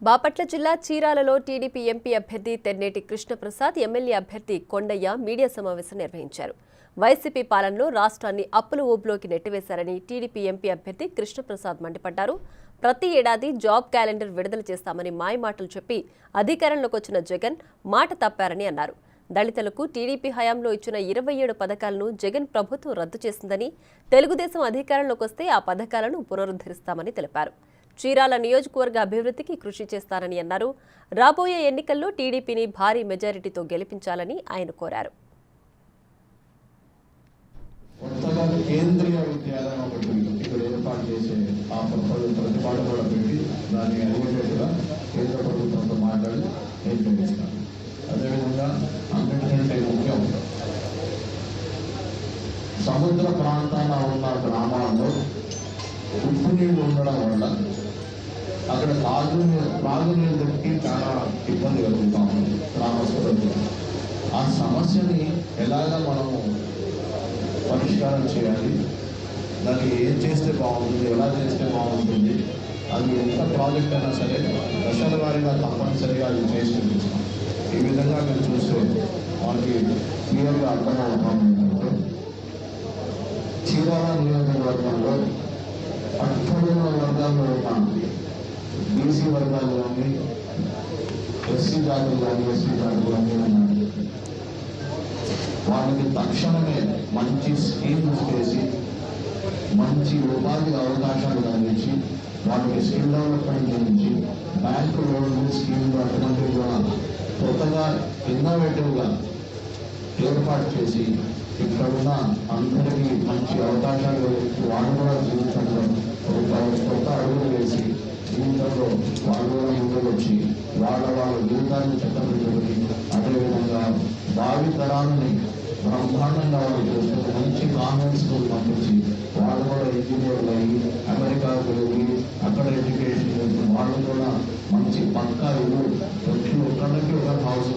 బాపట్ల జిల్లా చీరాలలో TDP MP అభ్యర్థి Tenneti Krishnaprasad, MLA అభ్యర్థి కొండయ్య మీడియా సమావేశం నిర్వహించారు. వైసీపీ పాలనలో రాష్ట్రాన్ని అప్పుల ఊబిలోకి నెట్టివేశారని టీడీపీ ఎంపీ అభ్యర్థి కృష్ణప్రసాద్ మండిపడ్డారు. ప్రతి ఏడాది జాబ్ క్యాలెండర్ విడుదల చేస్తామని మాయమాటలు చెప్పి అధికారంలోకి వచ్చిన జగన్ మాట తప్పారని అన్నారు. దళితులకు టీడీపీ హయాంలో ఇచ్చిన 27 పథకాలను జగన్ ప్రభుత్వం రద్దు చేసిందని, తెలుగుదేశం అధికారంలోకి వస్తే ఆ పథకాలను పునరుద్ధరిస్తామని తెలిపారు. చీరాల నియోజకవర్గ అభివృద్ధికి కృషి చేస్తారని అన్నారు. రాబోయే ఎన్నికల్లో టీడీపీని భారీ మెజారిటీతో గెలిపించాలని ఆయన కోరారు. కేంద్రీయ విద్యాలయం ఒకటి ఇక్కడ ఏర్పాటు చేసే ఆ ప్రతిపాదన కూడా పెట్టి దాన్ని అడిగేట్టుగా కేంద్ర ప్రభుత్వంతో మాట్లాడి నిర్ణయిస్తారు. అదేవిధంగా అన్నింటికంటే ముఖ్యం, సముద్ర ప్రాంతాన ఉన్న గ్రామాల్లో ఉప్పు నీళ్లు ఉండడం వల్ల అక్కడ తాగునీళ్ళకి చాలా ఇబ్బంది కలుగుతా ఉంది గ్రామస్తులకు. ఆ సమస్యని ఎలాగా మనము పరిష్కారం చేయాలి, దానికి ఏం చేస్తే బాగుంటుంది, ఎలా చేస్తే బాగుంటుంది, అది ఎంత ప్రాజెక్ట్ అయినా సరే దశల వారీగా తప్పనిసరిగా అది చేసి చూపిస్తాం. ఈ విధంగా మీరు చూస్తే మనకి క్లియర్గా అర్థమవుతాం. ఏంటంటే చీరాల నియోజకవర్గంలో అట్టడుగున వర్గాల్లో ఉన్న బీసీ వర్గాలు కానీ, ఎస్సీ జాతులు కానీ, ఎస్టీ జాతులు కానీ ఉన్నాయి. వాళ్ళకి తక్షణమే మంచి స్కీమ్స్ చేసి మంచి ఉపాధి అవకాశాలు అందించి వాళ్ళకి స్కిల్ డెవలప్మెంట్ గురించి బ్యాంకు లోన్లు స్కీమ్లు అటువంటివి కూడా కొత్తగా ఇన్నోవేటివ్గా ఏర్పాటు చేసి ఇక్కడున్న అందరికీ మంచి అవకాశాలు గురించి వాళ్ళు కూడా జీవితంలో కొత్త అడుగులు వేసి జీవితంలో వాళ్ళు కూడా ముందుకు వచ్చి వాళ్ళ జీవితాన్ని చక్కబెట్టుకుని, అదేవిధంగా భావి తరాలని బ్రహ్మాండంగా వాళ్ళు చేసుకుని మంచి కాన్వెంట్ స్కూల్ పంపించి వాళ్ళు కూడా ఇంజనీర్లు అయ్యి అమెరికాకు వెళ్ళి అక్కడ ఎడ్యుకేషన్ వాళ్ళు కూడా మంచి పక్కా ఇల్లు ప్రతి ఒక్కరికి ఒక హౌస్